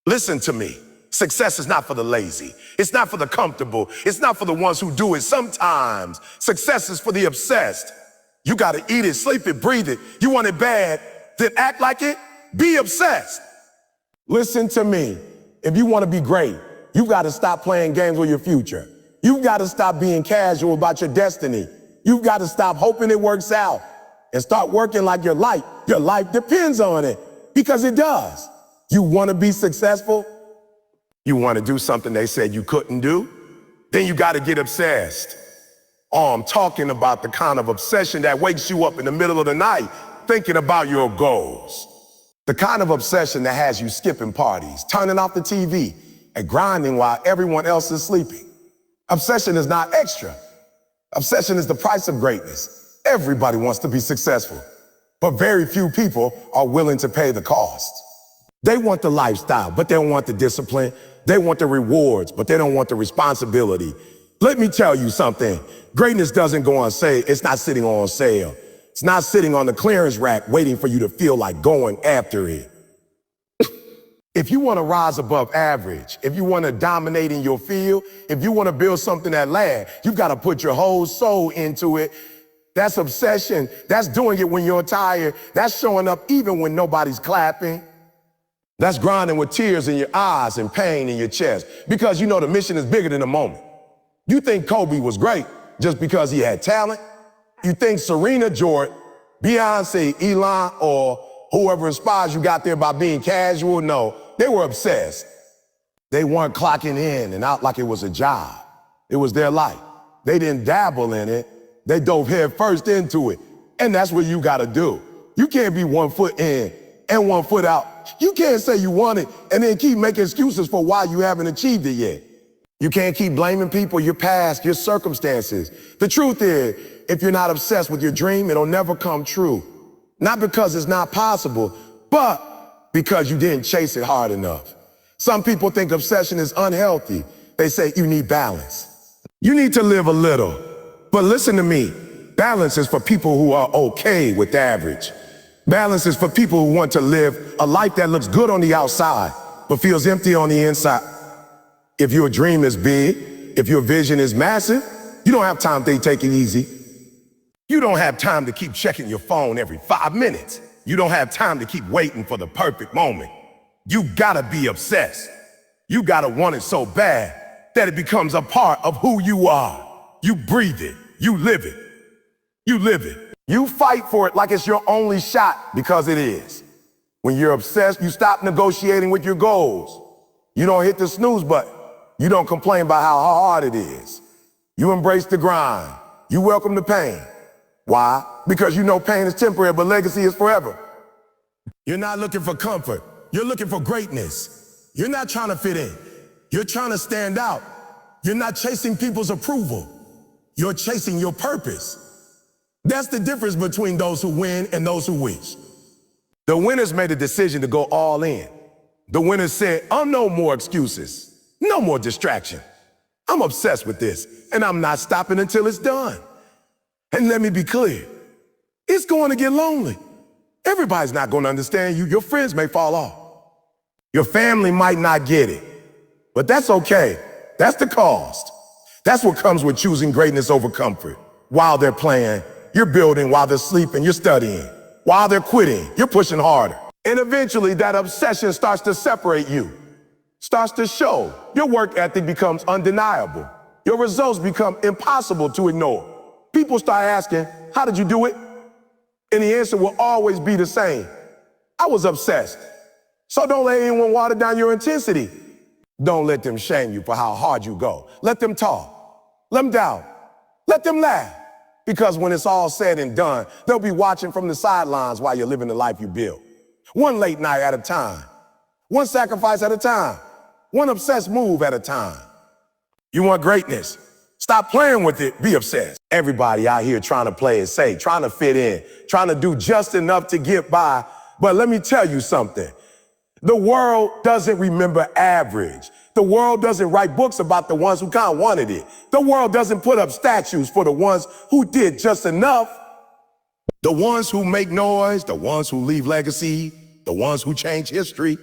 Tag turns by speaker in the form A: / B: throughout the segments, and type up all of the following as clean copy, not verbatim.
A: Listen to me. Success is not for the lazy. It's not for the comfortable. It's not for the ones who do it sometimes. Success is for the obsessed. You gotta eat it, sleep it, breathe it. You want it bad, then act like it. Be obsessed. Listen to me. If you wanna be great, you gotta stop playing games with your future. You've gotta stop being casual about your destiny. You've gotta stop hoping it works out and start working like your life depends on it, because it does. You wanna be successful? You wanna do something they said you couldn't do? Then you gotta get obsessed. Oh, I'm talking about the kind of obsession that wakes you up in the middle of the night thinking about your goals. The kind of obsession that has you skipping parties, turning off the TV, and grinding while everyone else is sleeping. Obsession is not extra. Obsession is the price of greatness. Everybody wants to be successful, but very few people are willing to pay the cost. They want the lifestyle, but they don't want the discipline. They want the rewards, but they don't want the responsibility. Let me tell you something. Greatness doesn't go on sale. It's not sitting on sale. It's not sitting on the clearance rack waiting for you to feel like going after it. If you want to rise above average, if you want to dominate in your field, if you want to build something that lasts, you've got to put your whole soul into it. That's obsession. That's doing it when you're tired. That's showing up even when nobody's clapping. That's grinding with tears in your eyes and pain in your chest, because you know the mission is bigger than the moment. You think Kobe was great just because he had talent? You think Serena, Jordan, Beyonce, Elon, or whoever inspires you got there by being casual? No, they were obsessed. They weren't clocking in and out like it was a job. It was their life. They didn't dabble in it. They dove head first into it. And that's what you gotta do. You can't be 1 foot in and 1 foot out. You can't say you want it and then keep making excuses for why you haven't achieved it yet. You can't keep blaming people, your past, your circumstances. The truth is, if you're not obsessed with your dream, it'll never come true. Not because it's not possible, but because you didn't chase it hard enough. Some people think obsession is unhealthy. They say you need balance. You need to live a little. But listen to me, balance is for people who are okay with average. Balance is for people who want to live a life that looks good on the outside, but feels empty on the inside. If your dream is big, if your vision is massive, you don't have time to take it easy. You don't have time to keep checking your phone every 5 minutes. You don't have time to keep waiting for the perfect moment. You gotta be obsessed. You gotta want it so bad that it becomes a part of who you are. You breathe it, you live it, you live it. You fight for it like it's your only shot, because it is. When you're obsessed, you stop negotiating with your goals. You don't hit the snooze button. You don't complain about how hard it is. You embrace the grind. You welcome the pain. Why? Because you know pain is temporary, but legacy is forever. You're not looking for comfort. You're looking for greatness. You're not trying to fit in. You're trying to stand out. You're not chasing people's approval. You're chasing your purpose. That's the difference between those who win and those who wish. The winners made a decision to go all in. The winners said, no more excuses, no more distraction. I'm obsessed with this, and I'm not stopping until it's done. And let me be clear, it's going to get lonely. Everybody's not going to understand you. Your friends may fall off. Your family might not get it, but that's okay. That's the cost. That's what comes with choosing greatness over comfort. While they're playing, you're building. While they're sleeping, you're studying. While they're quitting, you're pushing harder. And eventually that obsession starts to separate you, starts to show. Your work ethic becomes undeniable. Your results become impossible to ignore. People start asking, how did you do it? And the answer will always be the same. I was obsessed. So don't let anyone water down your intensity. Don't let them shame you for how hard you go. Let them talk. Let them doubt. Let them laugh. Because when it's all said and done, they'll be watching from the sidelines while you're living the life you built. One late night at a time. One sacrifice at a time. One obsessed move at a time. You want greatness? Stop playing with it. Be obsessed. Everybody out here trying to play it safe, trying to fit in, trying to do just enough to get by. But let me tell you something. The world doesn't remember average. The world doesn't write books about the ones who kind of wanted it. The world doesn't put up statues for the ones who did just enough. The ones who make noise, the ones who leave legacy, the ones who change history,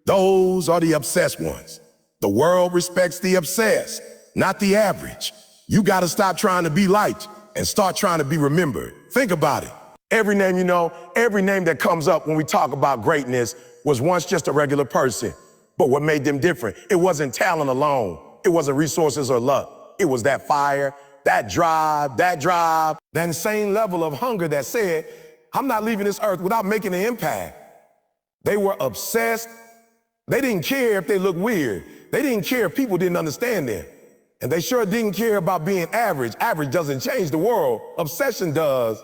A: Those are the obsessed ones. The world respects the obsessed, not the average. You gotta stop trying to be liked and start trying to be remembered. Think about it. Every name you know, every name that comes up when we talk about greatness was once just a regular person. But what made them different? It wasn't talent alone. It wasn't resources or luck. It was that fire, that drive, that insane level of hunger that said, I'm not leaving this earth without making an impact. They were obsessed. They didn't care if they looked weird. They didn't care if people didn't understand them. And they sure didn't care about being average. Average doesn't change the world. Obsession does.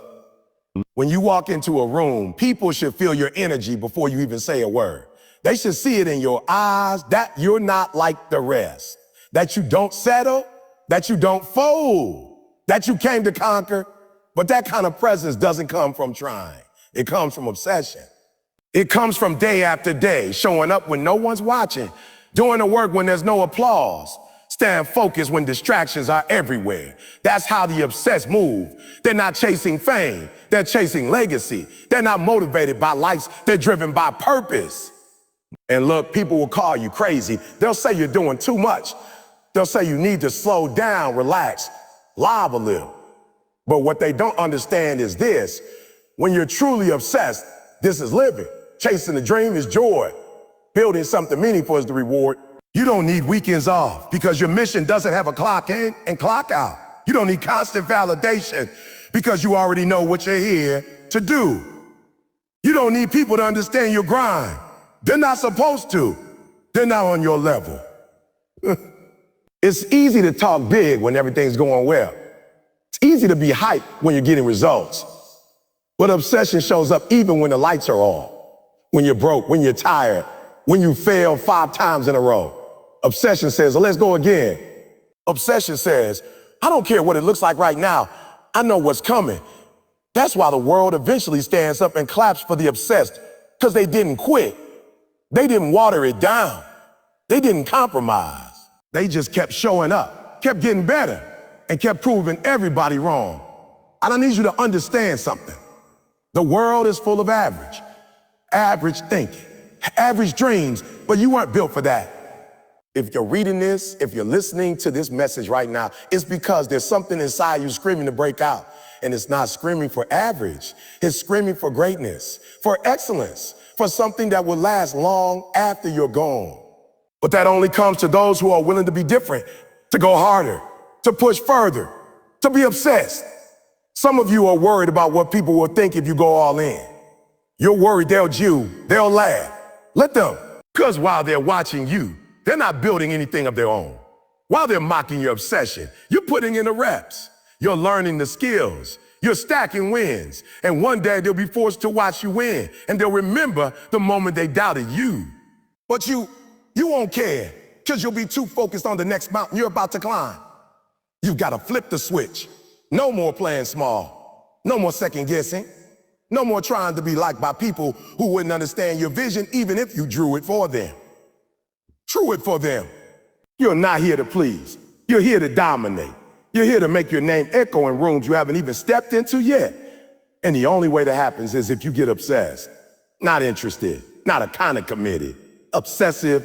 A: When you walk into a room, people should feel your energy before you even say a word. They should see it in your eyes that you're not like the rest, that you don't settle, that you don't fold, that you came to conquer. But that kind of presence doesn't come from trying. It comes from obsession. It comes from day after day, showing up when no one's watching, doing the work when there's no applause, staying focused when distractions are everywhere. That's how the obsessed move. They're not chasing fame. They're chasing legacy. They're not motivated by likes. They're driven by purpose. And look, people will call you crazy. They'll say you're doing too much. They'll say you need to slow down, relax, live a little. But what they don't understand is this. When you're truly obsessed, this is living. Chasing the dream is joy. Building something meaningful is the reward. You don't need weekends off because your mission doesn't have a clock in and clock out. You don't need constant validation because you already know what you're here to do. You don't need people to understand your grind. They're not supposed to. They're not on your level. It's easy to talk big when everything's going well. It's easy to be hyped when you're getting results. But obsession shows up even when the lights are off, when you're broke, when you're tired, when you fail 5 times in a row. Obsession says, well, let's go again. Obsession says, I don't care what it looks like right now. I know what's coming. That's why the world eventually stands up and claps for the obsessed, because they didn't quit. They didn't water it down. They didn't compromise. They just kept showing up, kept getting better, and kept proving everybody wrong. And I need you to understand something. The world is full of average thinking, average dreams, but you weren't built for that. If you're reading this, if you're listening to this message right now, it's because there's something inside you screaming to break out. And it's not screaming for average. It's screaming for greatness, for excellence, for something that will last long after you're gone. But that only comes to those who are willing to be different, to go harder, to push further, to be obsessed. Some of you are worried about what people will think if you go all in. You're worried they'll jew, they'll laugh. Let them. Because while they're watching you, they're not building anything of their own. While they're mocking your obsession, you're putting in the reps. You're learning the skills. You're stacking wins. And one day they'll be forced to watch you win. And they'll remember the moment they doubted you. But you won't care because you'll be too focused on the next mountain you're about to climb. You've got to flip the switch. No more playing small. No more second guessing. No more trying to be liked by people who wouldn't understand your vision even if you drew it for them. Drew it for them. You're not here to please. You're here to dominate. You're here to make your name echo in rooms you haven't even stepped into yet. And the only way that happens is if you get obsessed. Not interested, not a kind of committed, obsessive.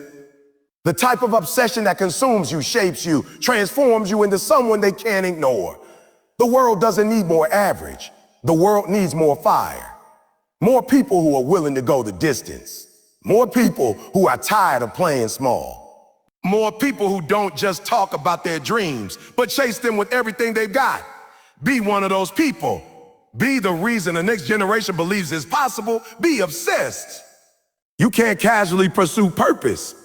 A: The type of obsession that consumes you, shapes you, transforms you into someone they can't ignore. The world doesn't need more average. The world needs more fire. More people who are willing to go the distance. More people who are tired of playing small. More people who don't just talk about their dreams, but chase them with everything they've got. Be one of those people. Be the reason the next generation believes it's possible. Be obsessed. You can't casually pursue purpose.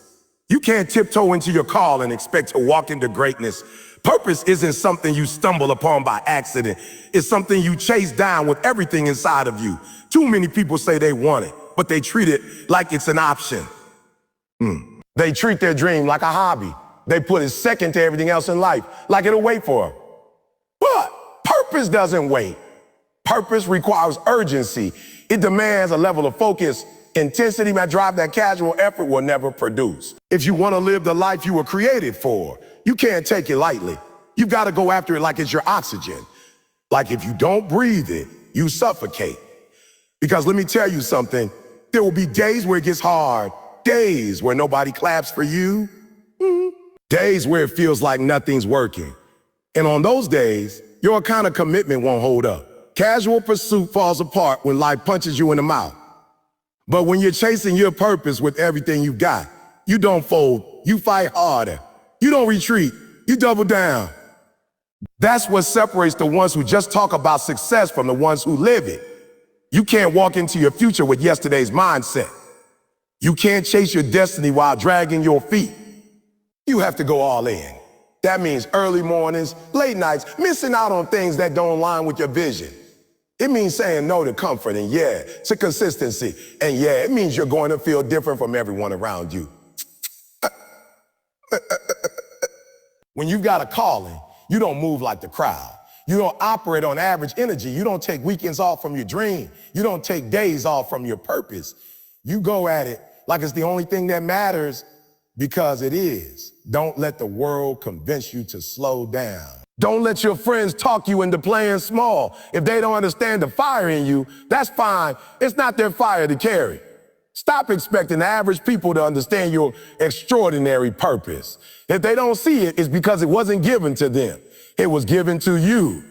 A: You can't tiptoe into your call and expect to walk into greatness. Purpose isn't something you stumble upon by accident. It's something you chase down with everything inside of you. Too many people say they want it, but they treat it like it's an option. They treat their dream like a hobby. They put it second to everything else in life, like it'll wait for them. But purpose doesn't wait. Purpose requires urgency. It demands a level of focus, intensity, that drive that casual effort will never produce. If you want to live the life you were created for, you can't take it lightly. You've got to go after it like it's your oxygen. Like if you don't breathe it, you suffocate. Because let me tell you something, there will be days where it gets hard, Days where nobody claps for you. Days where it feels like nothing's working. And on those days, your kind of commitment won't hold up. Casual pursuit falls apart when life punches you in the mouth. But when you're chasing your purpose with everything you've got, you don't fold, you fight harder. You don't retreat, you double down. That's what separates the ones who just talk about success from the ones who live it. You can't walk into your future with yesterday's mindset. You can't chase your destiny while dragging your feet. You have to go all in. That means early mornings, late nights, missing out on things that don't align with your vision. It means saying no to comfort and yeah to consistency. And yeah, it means you're going to feel different from everyone around you. When you've got a calling, you don't move like the crowd. You don't operate on average energy. You don't take weekends off from your dream. You don't take days off from your purpose. You go at it like it's the only thing that matters because it is. Don't let the world convince you to slow down. Don't let your friends talk you into playing small. If they don't understand the fire in you, that's fine. It's not their fire to carry. Stop expecting average people to understand your extraordinary purpose. If they don't see it, it's because it wasn't given to them. It was given to you.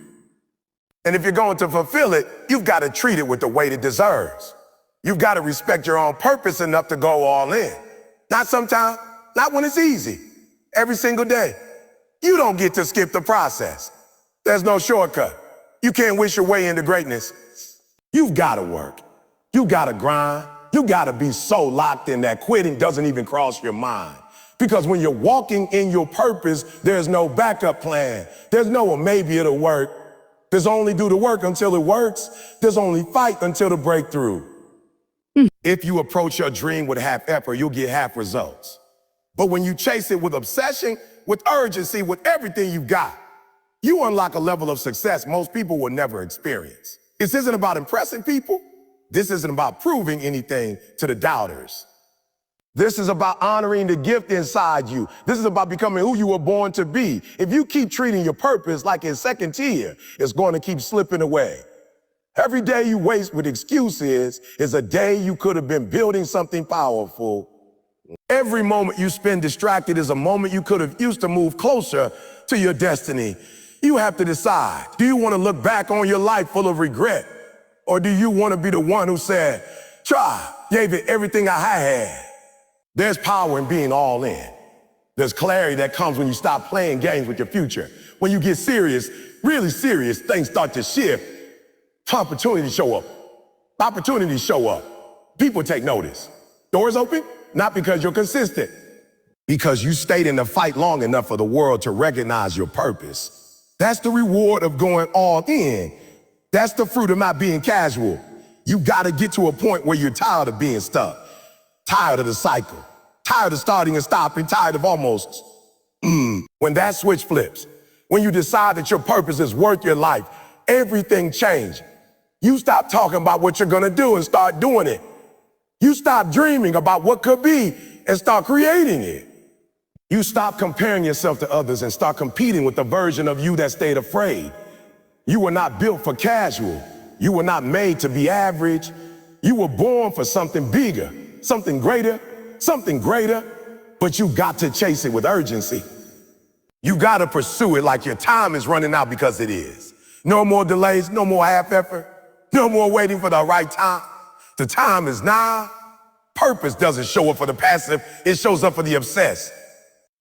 A: And if you're going to fulfill it, you've got to treat it with the weight it deserves. You've got to respect your own purpose enough to go all in. Not sometimes, not when it's easy. Every single day. You don't get to skip the process. There's no shortcut. You can't wish your way into greatness. You've got to work. You got to grind. You got to be so locked in that quitting doesn't even cross your mind. Because when you're walking in your purpose, there's no backup plan. There's no, well, maybe it'll work. There's only do the work until it works. There's only fight until the breakthrough. If you approach your dream with half effort, you'll get half results. But when you chase it with obsession, with urgency, with everything you've got, you unlock a level of success most people will never experience. This isn't about impressing people. This isn't about proving anything to the doubters. This is about honoring the gift inside you. This is about becoming who you were born to be. If you keep treating your purpose like it's second tier, it's going to keep slipping away. Every day you waste with excuses is a day you could have been building something powerful. Every moment you spend distracted is a moment you could have used to move closer to your destiny. You have to decide, do you want to look back on your life full of regret? Or do you want to be the one who said, try, gave it everything I had? There's power in being all in. There's clarity that comes when you stop playing games with your future. When you get serious, really serious, things start to shift. Opportunities show up. Opportunities show up. People take notice. Doors open, not because you're consistent, because you stayed in the fight long enough for the world to recognize your purpose. That's the reward of going all in. That's the fruit of not being casual. You gotta get to a point where you're tired of being stuck, tired of the cycle, tired of starting and stopping, tired of almost. When that switch flips, when you decide that your purpose is worth your life, everything changes. You stop talking about what you're gonna do and start doing it. You stop dreaming about what could be and start creating it. You stop comparing yourself to others and start competing with the version of you that stayed afraid. You were not built for casual. You were not made to be average. You were born for something bigger, something greater, but you got to chase it with urgency. You got to pursue it like your time is running out, because it is. No more delays, no more half effort, no more waiting for the right time. The time is now. Purpose doesn't show up for the passive, it shows up for the obsessed.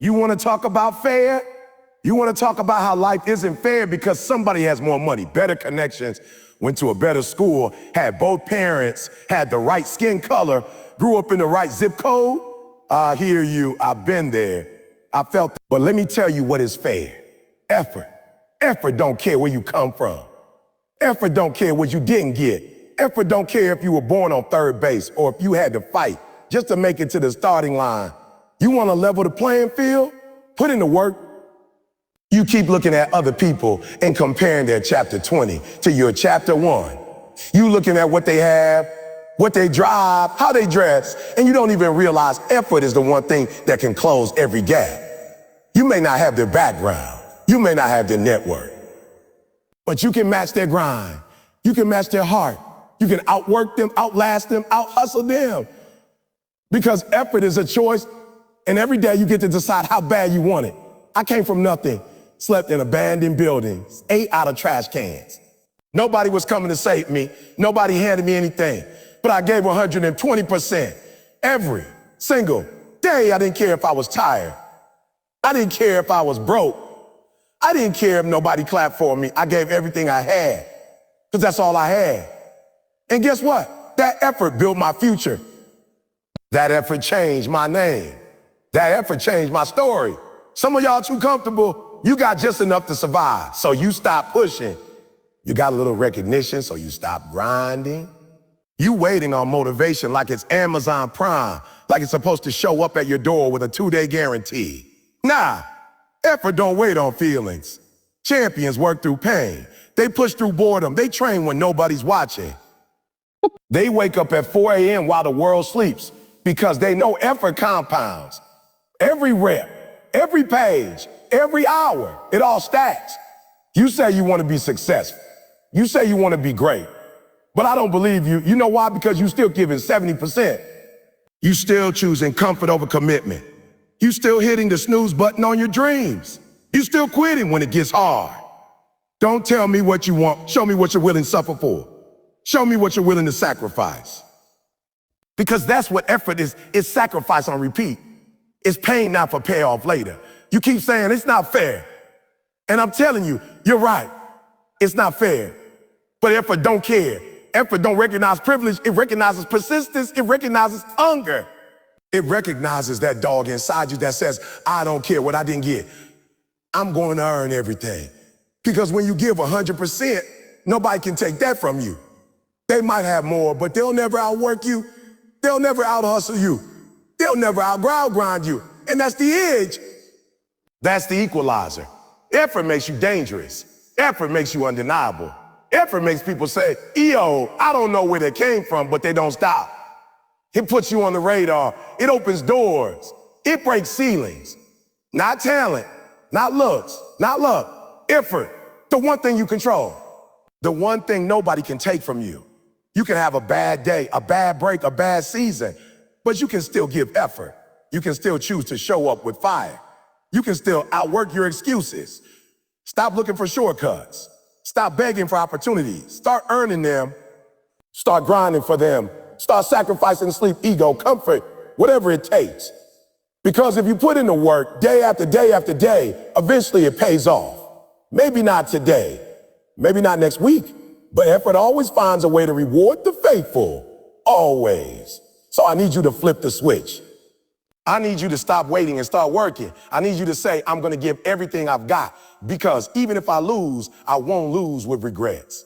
A: You want to talk about fair? You want to talk about how life isn't fair because somebody has more money, better connections, went to a better school, had both parents, had the right skin color, grew up in the right zip code? I hear you, I've been there, I felt that. But let me tell you what is fair. Effort. Effort don't care where you come from. Effort don't care what you didn't get. Effort don't care if you were born on third base or if you had to fight just to make it to the starting line. You want to level the playing field? Put in the work. You keep looking at other people and comparing their chapter 20 to your chapter 1. You looking at what they have, what they drive, how they dress, and you don't even realize effort is the one thing that can close every gap. You may not have their background. You may not have their network, but you can match their grind. You can match their heart. You can outwork them, outlast them, out-hustle them. Because effort is a choice, and every day you get to decide how bad you want it. I came from nothing, slept in abandoned buildings, ate out of trash cans. Nobody was coming to save me. Nobody handed me anything. But I gave 120%. Every single day. I didn't care if I was tired. I didn't care if I was broke. I didn't care if nobody clapped for me. I gave everything I had, because that's all I had. And guess what? That effort built my future. That effort changed my name. That effort changed my story. Some of y'all too comfortable. You got just enough to survive, so you stop pushing. You got a little recognition, so you stop grinding. You waiting on motivation like it's Amazon Prime, like it's supposed to show up at your door with a 2-day guarantee. Nah, effort don't wait on feelings. Champions work through pain. They push through boredom. They train when nobody's watching. They wake up at 4 a.m. while the world sleeps because they know effort compounds. Every rep, every page, every hour, it all stacks. You say you want to be successful. You say you want to be great. But I don't believe you. You know why? Because you still giving 70%. You still choosing comfort over commitment. You still hitting the snooze button on your dreams. You still quitting when it gets hard. Don't tell me what you want. Show me what you're willing to suffer for. Show me what you're willing to sacrifice. Because that's what effort is. It's sacrifice on repeat. It's pain now for payoff later. You keep saying it's not fair. And I'm telling you, you're right. It's not fair. But effort don't care. Effort don't recognize privilege. It recognizes persistence. It recognizes hunger. It recognizes that dog inside you that says, I don't care what I didn't get. I'm going to earn everything. Because when you give 100%, nobody can take that from you. They might have more, but they'll never outwork you. They'll never out-hustle you. They'll never out-grind you. And that's the edge. That's the equalizer. Effort makes you dangerous. Effort makes you undeniable. Effort makes people say, EO, I don't know where they came from, but they don't stop. It puts you on the radar. It opens doors. It breaks ceilings. Not talent, not looks, not luck. Effort, the one thing you control. The one thing nobody can take from you. You can have a bad day, a bad break, a bad season, but you can still give effort. You can still choose to show up with fire. You can still outwork your excuses. Stop looking for shortcuts. Stop begging for opportunities. Start earning them. Start grinding for them. Start sacrificing sleep, ego, comfort, whatever it takes. Because if you put in the work day after day after day, eventually it pays off. Maybe not today, maybe not next week, but effort always finds a way to reward the faithful, always. So I need you to flip the switch. I need you to stop waiting and start working. I need you to say, I'm going to give everything I've got, because even if I lose, I won't lose with regrets.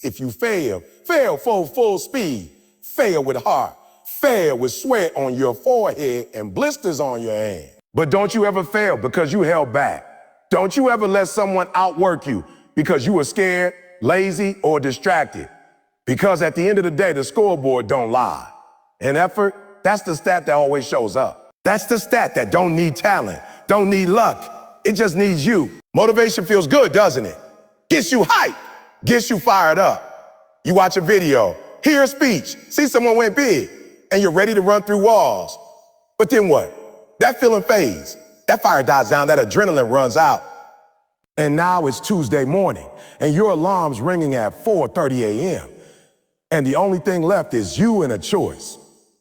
A: If you fail, fail full speed, fail with heart, fail with sweat on your forehead and blisters on your hand. But don't you ever fail because you held back. Don't you ever let someone outwork you because you were scared, lazy, or distracted. Because at the end of the day, the scoreboard don't lie. And effort, that's the stat that always shows up. That's the stat that don't need talent, don't need luck. It just needs you. Motivation feels good, doesn't it? Gets you hyped, gets you fired up. You watch a video, hear a speech, see someone went big, and you're ready to run through walls. But then what? That feeling fades. That fire dies down, that adrenaline runs out. And now it's Tuesday morning, and your alarm's ringing at 4:30 a.m. And the only thing left is you and a choice.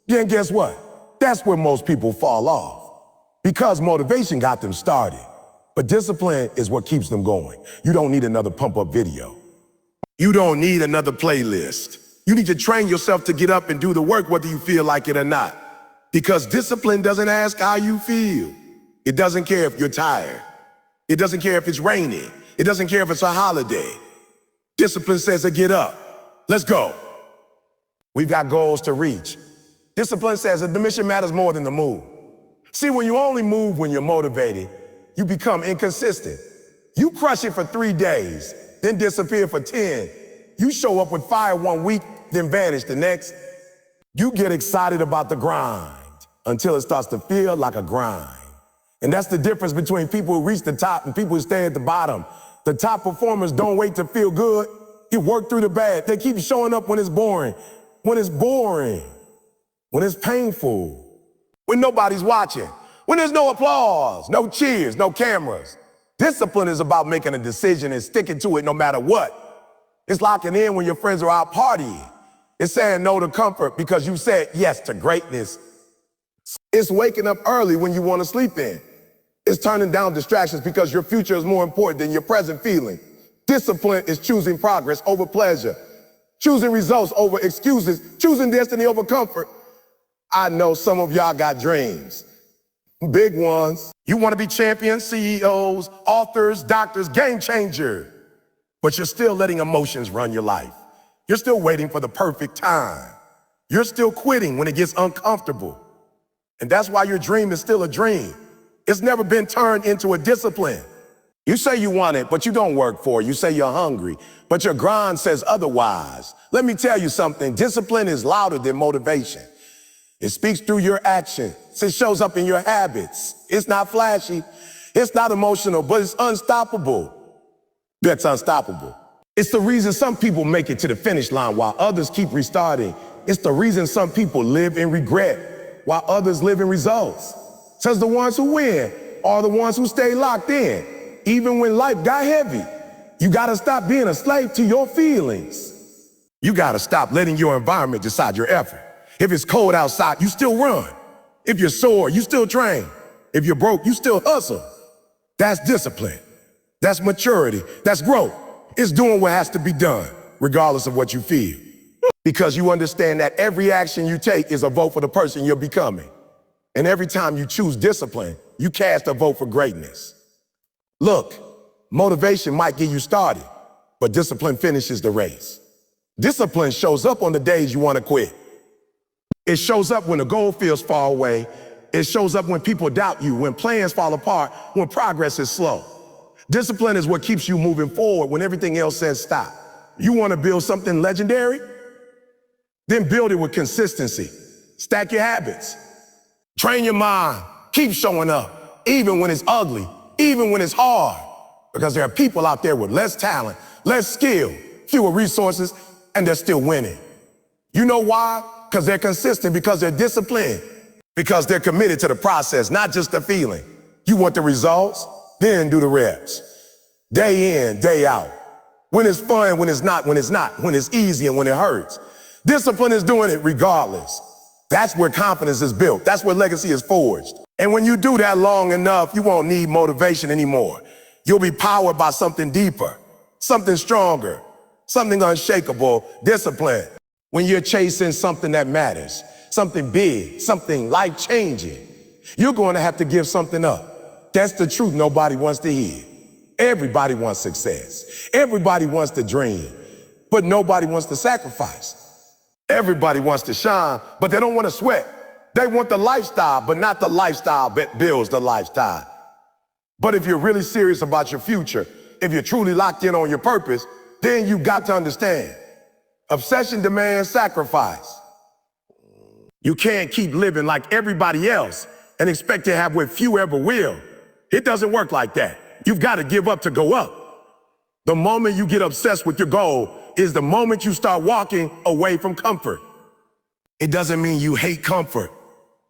A: Then guess what? That's where most people fall off. Because motivation got them started. But discipline is what keeps them going. You don't need another pump-up video. You don't need another playlist. You need to train yourself to get up and do the work whether you feel like it or not. Because discipline doesn't ask how you feel. It doesn't care if you're tired. It doesn't care if it's raining. It doesn't care if it's a holiday. Discipline says to get up. Let's go. We've got goals to reach. Discipline says that the mission matters more than the move. See, when you only move when you're motivated, you become inconsistent. You crush it for 3 days, then disappear for 10. You show up with fire 1 week, then vanish the next. You get excited about the grind until it starts to feel like a grind. And that's the difference between people who reach the top and people who stay at the bottom. The top performers don't wait to feel good. They work through the bad. They keep showing up when it's boring. When it's boring. When it's painful. when nobody's watching, when there's no applause, no cheers, no cameras. Discipline is about making a decision and sticking to it no matter what. It's locking in when your friends are out partying. It's saying no to comfort because you said yes to greatness. It's waking up early when you want to sleep in. It's turning down distractions because your future is more important than your present feeling. Discipline is choosing progress over pleasure, choosing results over excuses, choosing destiny over comfort. I know some of y'all got dreams, big ones. You want to be champions, CEOs, authors, doctors, game changer. But you're still letting emotions run your life. You're still waiting for the perfect time. You're still quitting when it gets uncomfortable. And that's why your dream is still a dream. It's never been turned into a discipline. You say you want it, but you don't work for it. You say you're hungry, but your grind says otherwise. Let me tell you something. Discipline is louder than motivation. It speaks through your actions. It shows up in your habits. It's not flashy. It's not emotional, but it's unstoppable. That's unstoppable. It's the reason some people make it to the finish line while others keep restarting. It's the reason some people live in regret while others live in results. Says the ones who win are the ones who stay locked in. Even when life got heavy, you gotta stop being a slave to your feelings. You gotta stop letting your environment decide your effort. If it's cold outside, you still run. If you're sore, you still train. If you're broke, you still hustle. That's discipline. That's maturity. That's growth. It's doing what has to be done, regardless of what you feel. Because you understand that every action you take is a vote for the person you're becoming. And every time you choose discipline, you cast a vote for greatness. Look, motivation might get you started, but discipline finishes the race. Discipline shows up on the days you want to quit. It shows up when the goal feels far away. It shows up when people doubt you, when plans fall apart, when progress is slow. Discipline is what keeps you moving forward when everything else says stop. You want to build something legendary? Then build it with consistency. Stack your habits. Train your mind. Keep showing up, even when it's ugly, even when it's hard. Because there are people out there with less talent, less skill, fewer resources, and they're still winning. You know why? Because they're consistent, because they're disciplined, because they're committed to the process, not just the feeling. You want the results? Then do the reps. Day in, day out. When it's fun, when it's not, when it's easy and when it hurts. Discipline is doing it regardless. That's where confidence is built. That's where legacy is forged. And when you do that long enough, you won't need motivation anymore. You'll be powered by something deeper, something stronger, something unshakable, discipline. When you're chasing something that matters, something big, something life-changing, you're going to have to give something up. That's the truth nobody wants to hear. Everybody wants success. Everybody wants to dream, but nobody wants to sacrifice. Everybody wants to shine, but they don't want to sweat. They want the lifestyle, but not the lifestyle that builds the lifestyle. But if you're really serious about your future, if you're truly locked in on your purpose, then you've got to understand. Obsession demands sacrifice. You can't keep living like everybody else and expect to have what few ever will. It doesn't work like that. You've got to give up to go up. The moment you get obsessed with your goal is the moment you start walking away from comfort. It doesn't mean you hate comfort.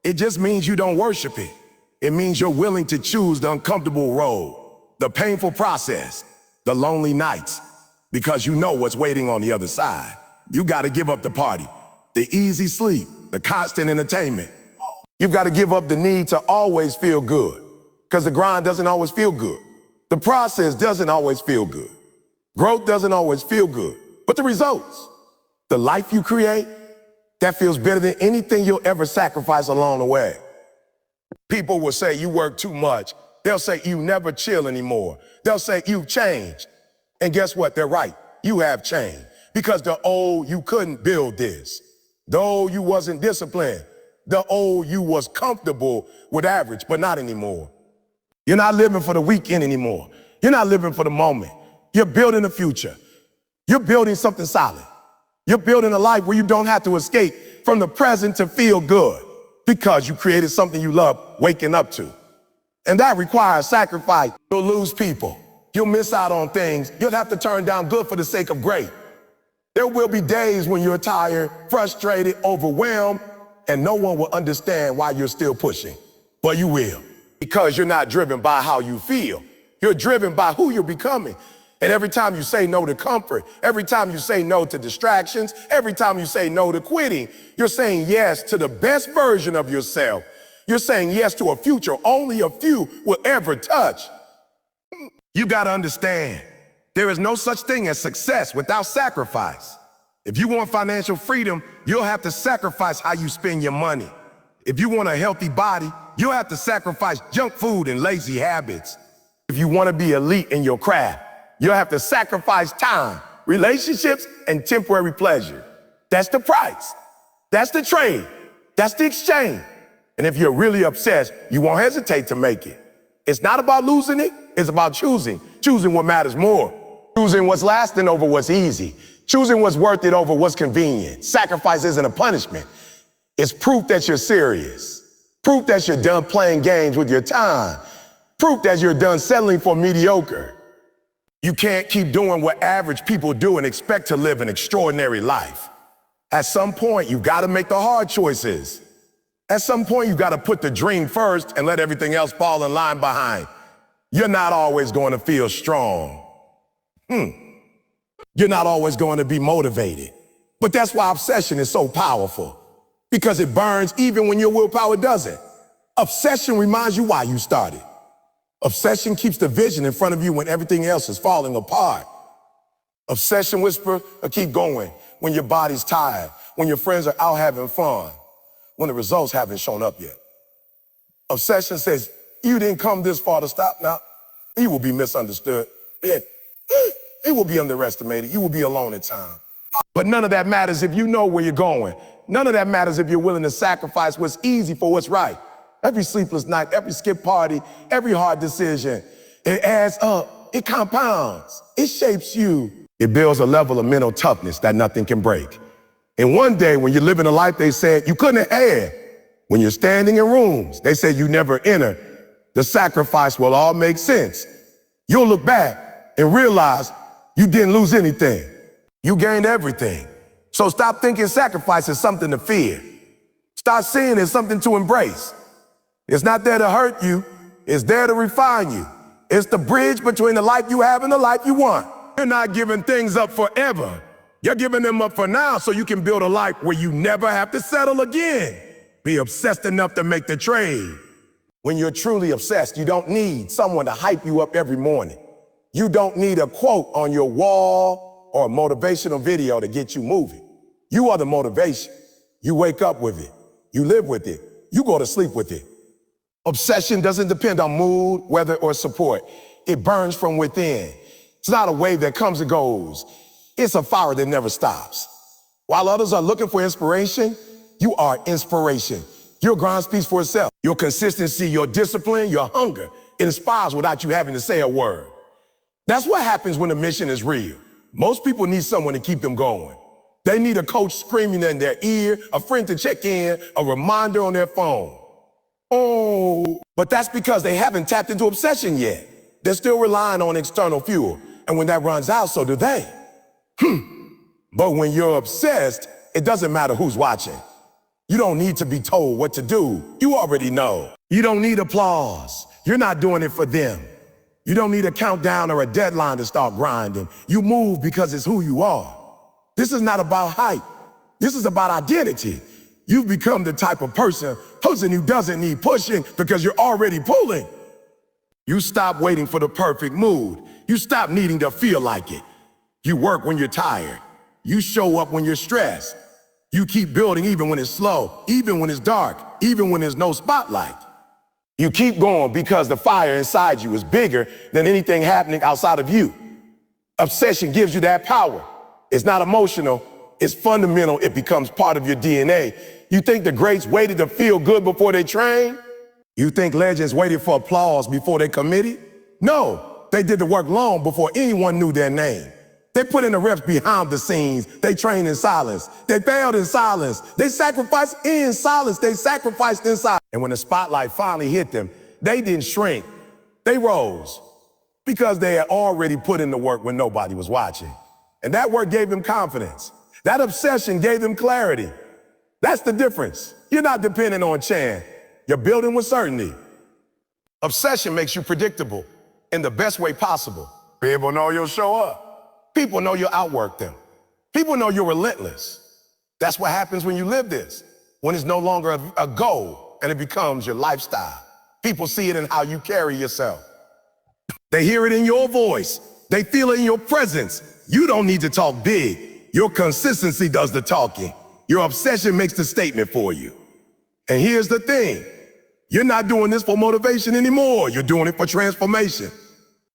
A: It just means you don't worship it. It means you're willing to choose the uncomfortable road, the painful process, the lonely nights, because you know what's waiting on the other side. You got to give up the party, the easy sleep, the constant entertainment. You've got to give up the need to always feel good, because the grind doesn't always feel good. The process doesn't always feel good. Growth doesn't always feel good. But the results, the life you create, that feels better than anything you'll ever sacrifice along the way. People will say you work too much. They'll say you never chill anymore. They'll say you've changed. And guess what? They're right. You have changed. Because the old you couldn't build this. The old you wasn't disciplined. The old you was comfortable with average, but not anymore. You're not living for the weekend anymore. You're not living for the moment. You're building a future. You're building something solid. You're building a life where you don't have to escape from the present to feel good because you created something you love waking up to. And that requires sacrifice. You'll lose people. You'll miss out on things. You'll have to turn down good for the sake of great. There will be days when you're tired, frustrated, overwhelmed, and no one will understand why you're still pushing. But you will, because you're not driven by how you feel. You're driven by who you're becoming. And every time you say no to comfort, every time you say no to distractions, every time you say no to quitting, you're saying yes to the best version of yourself. You're saying yes to a future only a few will ever touch. You gotta understand, there is no such thing as success without sacrifice. If you want financial freedom, you'll have to sacrifice how you spend your money. If you want a healthy body, you'll have to sacrifice junk food and lazy habits. If you want to be elite in your craft, you'll have to sacrifice time, relationships, and temporary pleasure. That's the price. That's the trade. That's the exchange. And if you're really obsessed, you won't hesitate to make it. It's not about losing it, it's about choosing what matters more. Choosing what's lasting over what's easy. Choosing what's worth it over what's convenient. Sacrifice isn't a punishment. It's proof that you're serious. Proof that you're done playing games with your time. Proof that you're done settling for mediocre. You can't keep doing what average people do and expect to live an extraordinary life. At some point, you've got to make the hard choices. At some point, you've got to put the dream first and let everything else fall in line behind. You're not always going to feel strong. You're not always going to be motivated. But that's why obsession is so powerful, because it burns even when your willpower doesn't. Obsession reminds you why you started. Obsession keeps the vision in front of you when everything else is falling apart. Obsession whispers, keep going when your body's tired, when your friends are out having fun, when the results haven't shown up yet. Obsession says, you didn't come this far to stop now. You will be misunderstood. You will be underestimated. You will be alone at times. But none of that matters if you know where you're going. None of that matters if you're willing to sacrifice what's easy for what's right. Every sleepless night, every skip party, every hard decision, it adds up, it compounds, it shapes you. It builds a level of mental toughness that nothing can break. And one day when you're living a life they said you couldn't have had, when you're standing in rooms they said you never enter, the sacrifice will all make sense. You'll look back and realize you didn't lose anything. You gained everything. So stop thinking sacrifice is something to fear. Start seeing it as something to embrace. It's not there to hurt you. It's there to refine you. It's the bridge between the life you have and the life you want. You're not giving things up forever. You're giving them up for now so you can build a life where you never have to settle again. Be obsessed enough to make the trade. When you're truly obsessed, you don't need someone to hype you up every morning. You don't need a quote on your wall or a motivational video to get you moving. You are the motivation. You wake up with it. You live with it. You go to sleep with it. Obsession doesn't depend on mood, weather, or support. It burns from within. It's not a wave that comes and goes. It's a fire that never stops. While others are looking for inspiration, you are inspiration. Your grind speaks for itself. Your consistency, your discipline, your hunger, it inspires without you having to say a word. That's what happens when the mission is real. Most people need someone to keep them going. They need a coach screaming in their ear, a friend to check in, a reminder on their phone. Oh, but that's because they haven't tapped into obsession yet. They're still relying on external fuel. And when that runs out, so do they. But when you're obsessed, it doesn't matter who's watching. You don't need to be told what to do. You already know. You don't need applause. You're not doing it for them. You don't need a countdown or a deadline to start grinding. You move because it's who you are. This is not about hype. This is about identity. You've become the type of person who doesn't need pushing because you're already pulling. You stop waiting for the perfect mood. You stop needing to feel like it. You work when you're tired. You show up when you're stressed. You keep building even when it's slow, even when it's dark, even when there's no spotlight. You keep going because the fire inside you is bigger than anything happening outside of you. Obsession gives you that power. It's not emotional, it's fundamental. It becomes part of your DNA. You think the greats waited to feel good before they trained? You think legends waited for applause before they committed? No, they did the work long before anyone knew their name. They put in the reps behind the scenes. They trained in silence. They failed in silence. They sacrificed in silence. They sacrificed in silence. And when the spotlight finally hit them, they didn't shrink. They rose because they had already put in the work when nobody was watching. And that work gave them confidence. That obsession gave them clarity. That's the difference. You're not depending on chance. You're building with certainty. Obsession makes you predictable in the best way possible. People know you'll show up. People know you'll outwork them. People know you're relentless. That's what happens when you live this, when it's no longer a goal and it becomes your lifestyle. People see it in how you carry yourself. They hear it in your voice. They feel it in your presence. You don't need to talk big. Your consistency does the talking. Your obsession makes the statement for you. And here's the thing. You're not doing this for motivation anymore. You're doing it for transformation.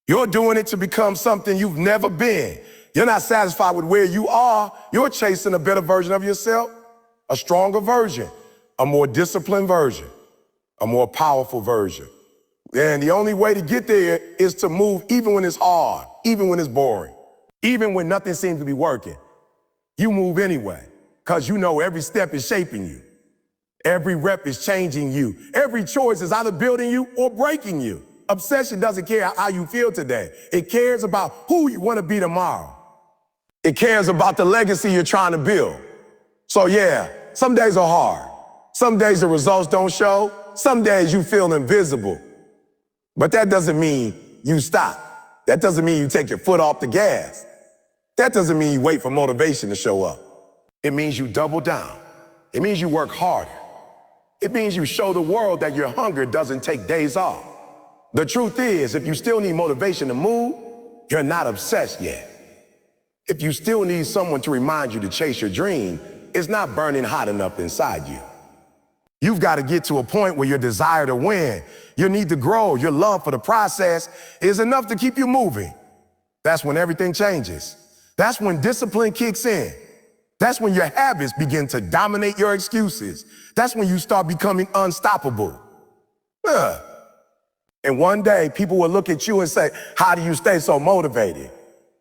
A: You're doing it to become something you've never been. You're not satisfied with where you are. You're chasing a better version of yourself, a stronger version, a more disciplined version, a more powerful version. And the only way to get there is to move even when it's hard, even when it's boring, even when nothing seems to be working. You move anyway, because you know every step is shaping you. Every rep is changing you. Every choice is either building you or breaking you. Obsession doesn't care how you feel today. It cares about who you want to be tomorrow. It cares about the legacy you're trying to build. So yeah, some days are hard. Some days the results don't show. Some days you feel invisible. But that doesn't mean you stop. That doesn't mean you take your foot off the gas. That doesn't mean you wait for motivation to show up. It means you double down. It means you work harder. It means you show the world that your hunger doesn't take days off. The truth is, if you still need motivation to move, you're not obsessed yet. If you still need someone to remind you to chase your dream, it's not burning hot enough inside you. You've got to get to a point where your desire to win, your need to grow, your love for the process is enough to keep you moving. That's when everything changes. That's when discipline kicks in. That's when your habits begin to dominate your excuses. That's when you start becoming unstoppable. And one day, people will look at you and say, how do you stay so motivated?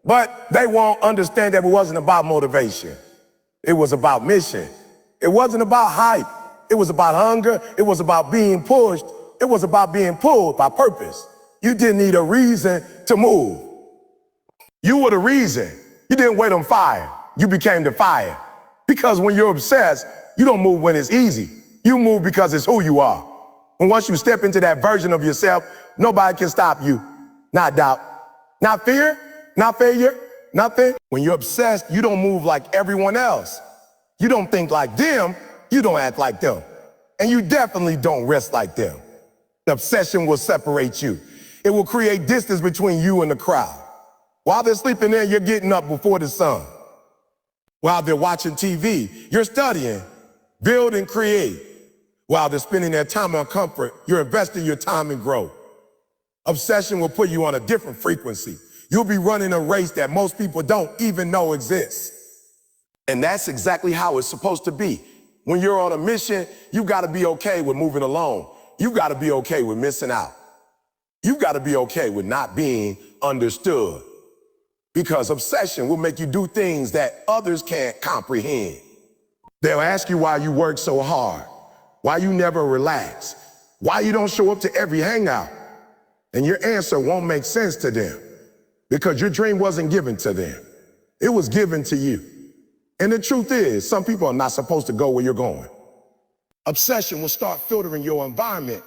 A: But they won't understand that it wasn't about motivation. It was about mission. It wasn't about hype. It was about hunger. It was about being pushed. It was about being pulled by purpose. You didn't need a reason to move. You were the reason. You didn't wait on fire. You became the fire. Because when you're obsessed, you don't move when it's easy. You move because it's who you are. And once you step into that version of yourself, nobody can stop you. Not doubt, not fear, not failure, nothing. When you're obsessed, you don't move like everyone else. You don't think like them. You don't act like them. And you definitely don't rest like them. The obsession will separate you. It will create distance between you and the crowd. While they're sleeping there, you're getting up before the sun. While they're watching TV, you're studying, build and create. While they're spending their time on comfort, you're investing your time in growth. Obsession will put you on a different frequency. You'll be running a race that most people don't even know exists. And that's exactly how it's supposed to be. When you're on a mission, you gotta be okay with moving alone. You gotta be okay with missing out. You gotta be okay with not being understood. Because obsession will make you do things that others can't comprehend. They'll ask you why you work so hard, why you never relax, why you don't show up to every hangout. And your answer won't make sense to them because your dream wasn't given to them. It was given to you. And the truth is, some people are not supposed to go where you're going. Obsession will start filtering your environment.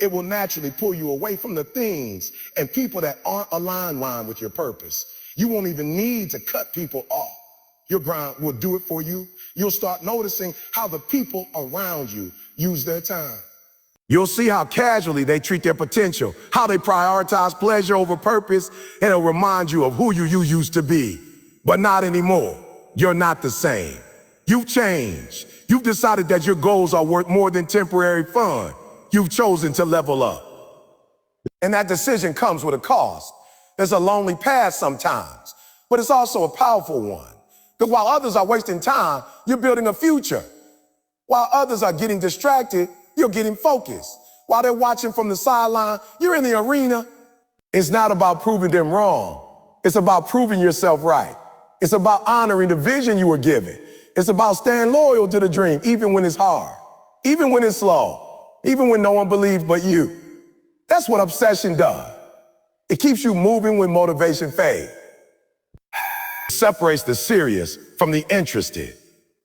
A: It will naturally pull you away from the things and people that aren't aligned with your purpose. You won't even need to cut people off. Your grind will do it for you. You'll start noticing how the people around you use their time. You'll see how casually they treat their potential, how they prioritize pleasure over purpose, and it'll remind you of who you used to be, but not anymore. You're not the same. You've changed. You've decided that your goals are worth more than temporary fun. You've chosen to level up. And that decision comes with a cost. There's a lonely path sometimes, but it's also a powerful one. Because while others are wasting time, you're building a future. While others are getting distracted, you're getting focused. While they're watching from the sideline, you're in the arena. It's not about proving them wrong. It's about proving yourself right. It's about honoring the vision you were given. It's about staying loyal to the dream, even when it's hard, even when it's slow, even when no one believes but you. That's what obsession does. It keeps you moving when motivation fades. It separates the serious from the interested.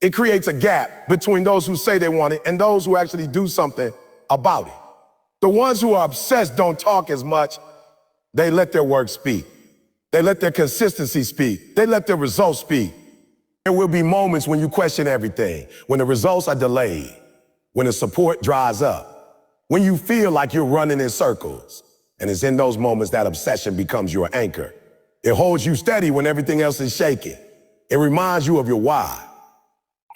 A: It creates a gap between those who say they want it and those who actually do something about it. The ones who are obsessed don't talk as much. They let their work speak. They let their consistency speak. They let their results speak. There will be moments when you question everything, when the results are delayed, when the support dries up, when you feel like you're running in circles. And it's in those moments that obsession becomes your anchor. It holds you steady when everything else is shaking. It reminds you of your why.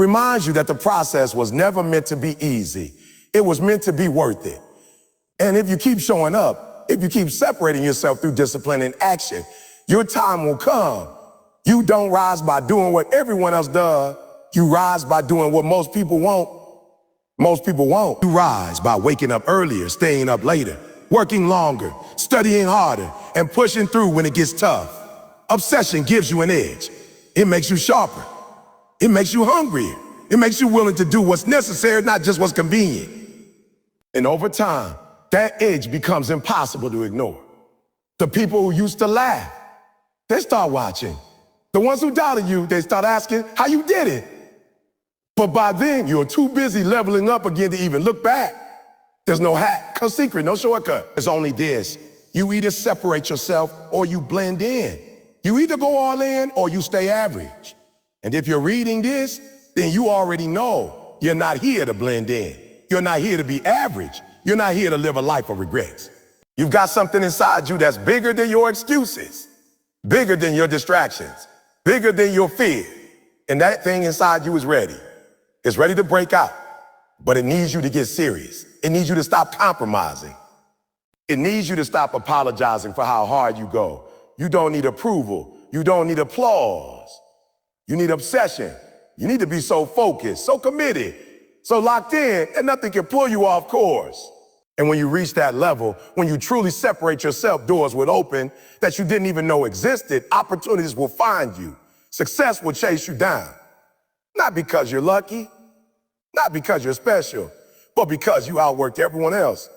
A: It reminds you that the process was never meant to be easy. It was meant to be worth it. And if you keep showing up, if you keep separating yourself through discipline and action, your time will come. You don't rise by doing what everyone else does. You rise by doing what most people won't. Most people won't. You rise by waking up earlier, staying up later, working longer, studying harder, and pushing through when it gets tough. Obsession gives you an edge. It makes you sharper. It makes you hungrier. It makes you willing to do what's necessary, not just what's convenient. And over time, that edge becomes impossible to ignore. The people who used to laugh, they start watching. The ones who doubted you, they start asking how you did it. But by then, you're too busy leveling up again to even look back. There's no hack, no secret, no shortcut. There's only this. You either separate yourself or you blend in. You either go all in or you stay average. And if you're reading this, then you already know you're not here to blend in. You're not here to be average. You're not here to live a life of regrets. You've got something inside you that's bigger than your excuses, bigger than your distractions, bigger than your fear. And that thing inside you is ready. It's ready to break out, but it needs you to get serious. It needs you to stop compromising. It needs you to stop apologizing for how hard you go. You don't need approval. You don't need applause. You need obsession. You need to be so focused, so committed, so locked in, and nothing can pull you off course. And when you reach that level, when you truly separate yourself, doors will open that you didn't even know existed. Opportunities will find you. Success will chase you down. Not because you're lucky, not because you're special, but because you outworked everyone else.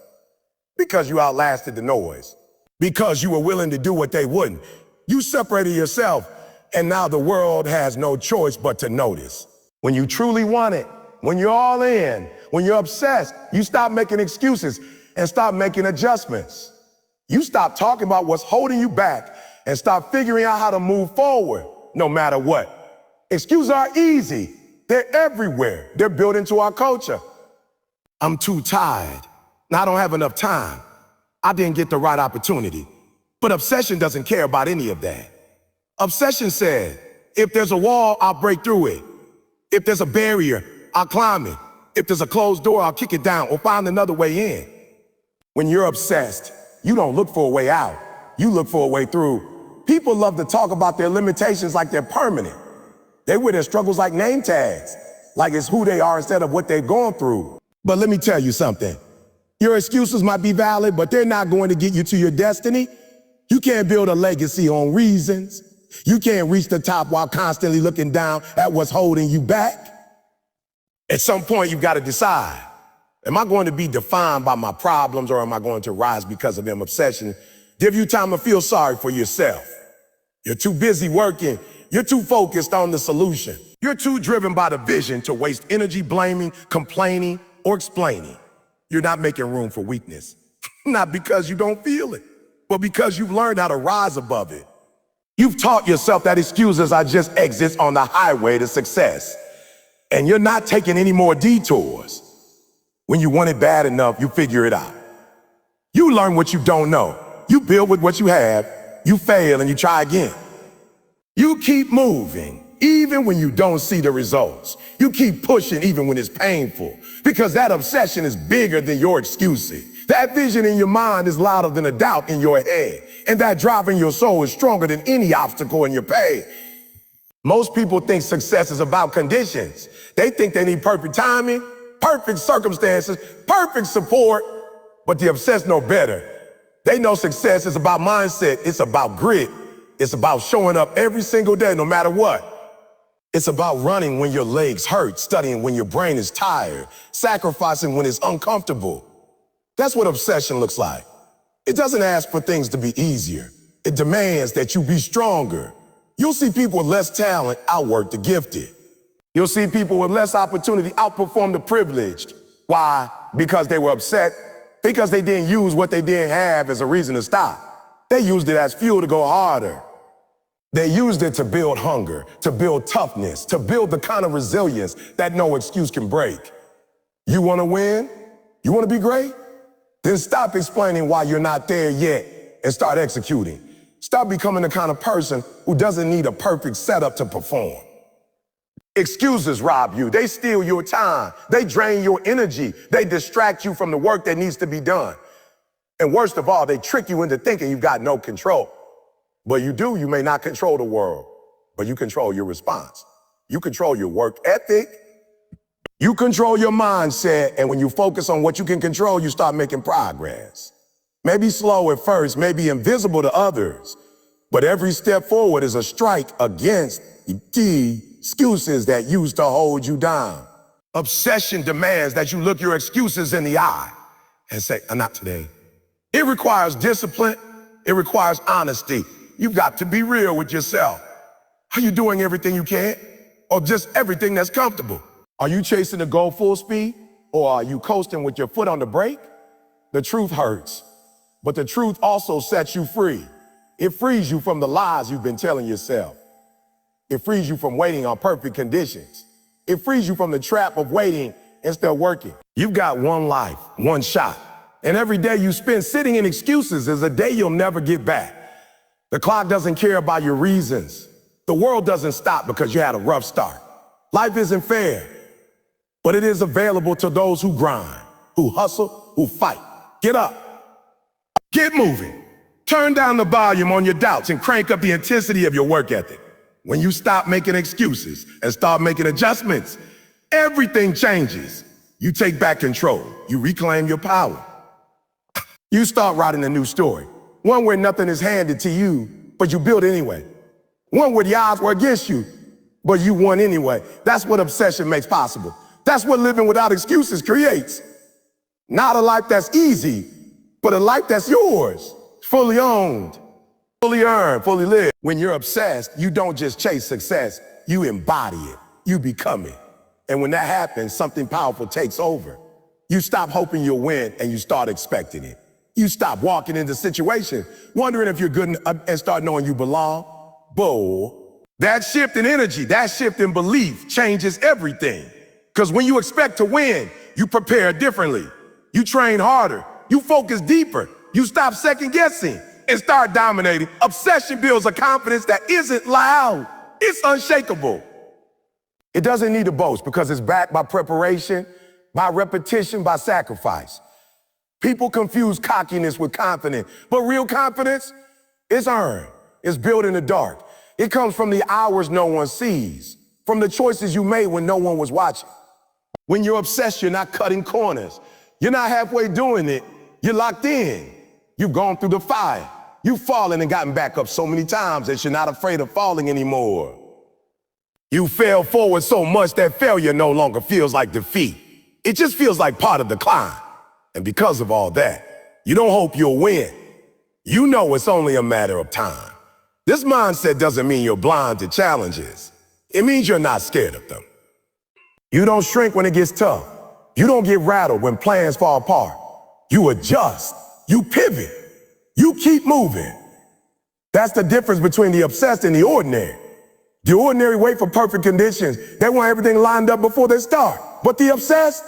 A: Because you outlasted the noise. Because you were willing to do what they wouldn't. You separated yourself, and now the world has no choice but to notice. When you truly want it, when you're all in, when you're obsessed, you stop making excuses and stop making adjustments. You stop talking about what's holding you back and stop figuring out how to move forward, no matter what. Excuses are easy. They're everywhere. They're built into our culture. I'm too tired. Now I don't have enough time. I didn't get the right opportunity. But obsession doesn't care about any of that. Obsession said, if there's a wall, I'll break through it. If there's a barrier, I'll climb it. If there's a closed door, I'll kick it down or find another way in. When you're obsessed, you don't look for a way out. You look for a way through. People love to talk about their limitations like they're permanent. They wear their struggles like name tags, like it's who they are instead of what they've gone through. But let me tell you something. Your excuses might be valid, but they're not going to get you to your destiny. You can't build a legacy on reasons. You can't reach the top while constantly looking down at what's holding you back. At some point, you've got to decide, am I going to be defined by my problems or am I going to rise because of them? Obsession give you time to feel sorry for yourself. You're too busy working. You're too focused on the solution. You're too driven by the vision to waste energy blaming, complaining, or explaining. You're not making room for weakness. Not because you don't feel it, but because you've learned how to rise above it. You've taught yourself that excuses are just exits on the highway to success. And you're not taking any more detours. When you want it bad enough, you figure it out. You learn what you don't know. You build with what you have. You fail and you try again. You keep moving, even when you don't see the results. You keep pushing even when it's painful, because that obsession is bigger than your excuses. That vision in your mind is louder than a doubt in your head. And that drive in your soul is stronger than any obstacle in your path. Most people think success is about conditions. They think they need perfect timing, perfect circumstances, perfect support, but the obsessed know better. They know success is about mindset. It's about grit. It's about showing up every single day, no matter what. It's about running when your legs hurt, studying when your brain is tired, sacrificing when it's uncomfortable. That's what obsession looks like. It doesn't ask for things to be easier. It demands that you be stronger. You'll see people with less talent outwork the gifted. You'll see people with less opportunity outperform the privileged. Why? Because they were upset. Because they didn't use what they didn't have as a reason to stop. They used it as fuel to go harder. They used it to build hunger, to build toughness, to build the kind of resilience that no excuse can break. You want to win? You want to be great? Then stop explaining why you're not there yet and start executing. Stop becoming the kind of person who doesn't need a perfect setup to perform. Excuses rob you. They steal your time. They drain your energy. They distract you from the work that needs to be done. And worst of all, they trick you into thinking you've got no control. But you do. You may not control the world, but you control your response. You control your work ethic. You control your mindset. And when you focus on what you can control, you start making progress. Maybe slow at first, maybe invisible to others, but every step forward is a strike against the excuses that used to hold you down. Obsession demands that you look your excuses in the eye and say, not today. It requires discipline. It requires honesty. You've got to be real with yourself. Are you doing everything you can or just everything that's comfortable? Are you chasing the goal full speed or are you coasting with your foot on the brake? The truth hurts, but the truth also sets you free. It frees you from the lies you've been telling yourself. It frees you from waiting on perfect conditions. It frees you from the trap of waiting and still working. You've got one life, one shot. And every day you spend sitting in excuses is a day you'll never get back. The clock doesn't care about your reasons. The world doesn't stop because you had a rough start. Life isn't fair, but it is available to those who grind, who hustle, who fight. Get up, get moving. Turn down the volume on your doubts and crank up the intensity of your work ethic. When you stop making excuses and start making adjustments, everything changes. You take back control. You reclaim your power. You start writing a new story. One where nothing is handed to you, but you build anyway. One where the odds were against you, but you won anyway. That's what obsession makes possible. That's what living without excuses creates. Not a life that's easy, but a life that's yours, fully owned, fully earned, fully lived. When you're obsessed, you don't just chase success, you embody it, you become it. And when that happens, something powerful takes over. You stop hoping you'll win and you start expecting it. You stop walking into situations, wondering if you're good enough and start knowing you belong. Bull. That shift in energy, that shift in belief changes everything. Because when you expect to win, you prepare differently. You train harder. You focus deeper. You stop second guessing and start dominating. Obsession builds a confidence that isn't loud. It's unshakable. It doesn't need to boast because it's backed by preparation, by repetition, by sacrifice. People confuse cockiness with confidence, but real confidence is earned. It's built in the dark. It comes from the hours no one sees, from the choices you made when no one was watching. When you're obsessed, you're not cutting corners. You're not halfway doing it. You're locked in. You've gone through the fire. You've fallen and gotten back up so many times that you're not afraid of falling anymore. You fell forward so much that failure no longer feels like defeat. It just feels like part of the climb. And because of all that, you don't hope you'll win. You know it's only a matter of time. This mindset doesn't mean you're blind to challenges. It means you're not scared of them. You don't shrink when it gets tough. You don't get rattled when plans fall apart. You adjust. You pivot. You keep moving. That's the difference between the obsessed and the ordinary. The ordinary wait for perfect conditions. They want everything lined up before they start. But the obsessed,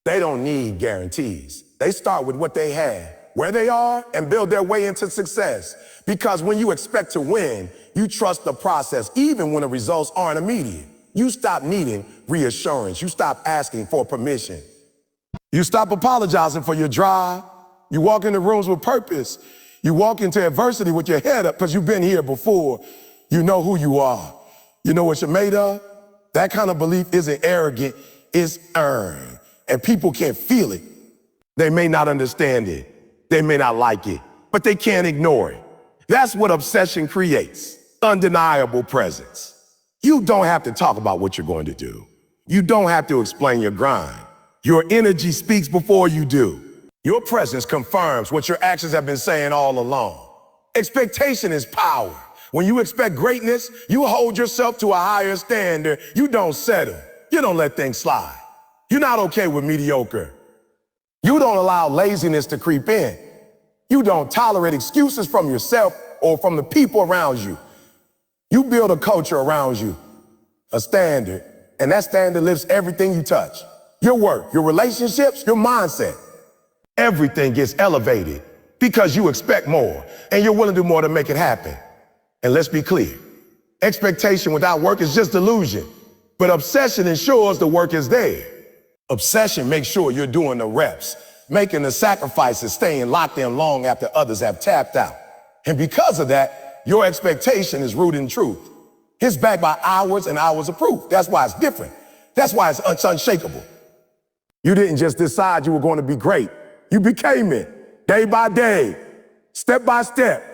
A: they don't need guarantees. They start with what they have, where they are, and build their way into success. Because when you expect to win, you trust the process, even when the results aren't immediate. You stop needing reassurance. You stop asking for permission. You stop apologizing for your drive. You walk into rooms with purpose. You walk into adversity with your head up because you've been here before. You know who you are. You know what you're made of. That kind of belief isn't arrogant, it's earned. And people can't feel it. They may not understand it. They may not like it, but they can't ignore it. That's what obsession creates, undeniable presence. You don't have to talk about what you're going to do. You don't have to explain your grind. Your energy speaks before you do. Your presence confirms what your actions have been saying all along. Expectation is power. When you expect greatness, you hold yourself to a higher standard. You don't settle. You don't let things slide. You're not okay with mediocre. You don't allow laziness to creep in. You don't tolerate excuses from yourself or from the people around you. You build a culture around you, a standard, and that standard lifts everything you touch. Your work, your relationships, your mindset. Everything gets elevated because you expect more and you're willing to do more to make it happen. And let's be clear, expectation without work is just delusion, but obsession ensures the work is there. Obsession makes sure you're doing the reps, making the sacrifices, staying locked in long after others have tapped out. And because of that, your expectation is rooted in truth. It's backed by hours and hours of proof. That's why it's different. That's why it's unshakable. You didn't just decide you were going to be great. You became it, day by day, step by step,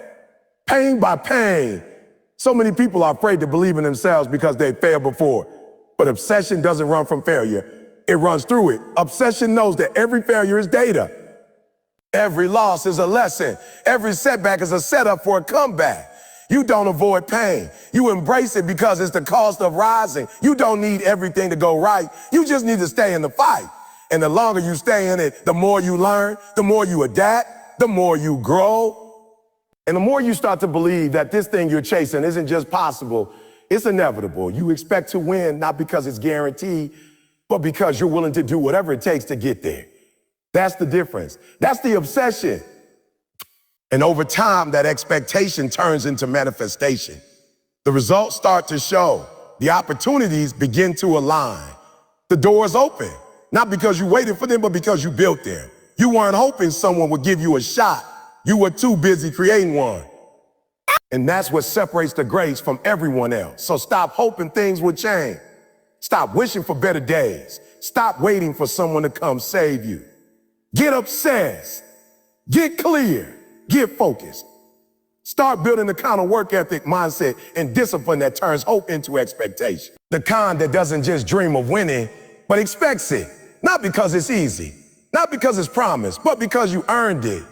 A: pain by pain. So many people are afraid to believe in themselves because they failed before. But obsession doesn't run from failure. It runs through it. Obsession knows that every failure is data. Every loss is a lesson. Every setback is a setup for a comeback. You don't avoid pain. You embrace it because it's the cost of rising. You don't need everything to go right. You just need to stay in the fight. And the longer you stay in it, the more you learn, the more you adapt, the more you grow. And the more you start to believe that this thing you're chasing isn't just possible, it's inevitable. You expect to win, not because it's guaranteed, but because you're willing to do whatever it takes to get there. That's the difference. That's the obsession. And over time, that expectation turns into manifestation. The results start to show. The opportunities begin to align. The doors open, not because you waited for them, but because you built them. You weren't hoping someone would give you a shot. You were too busy creating one. And that's what separates the greats from everyone else. So stop hoping things will change. Stop wishing for better days. Stop waiting for someone to come save you. Get obsessed. Get clear. Get focused. Start building the kind of work ethic, mindset, and discipline that turns hope into expectation. The kind that doesn't just dream of winning, but expects it. Not because it's easy, not because it's promised, but because you earned it.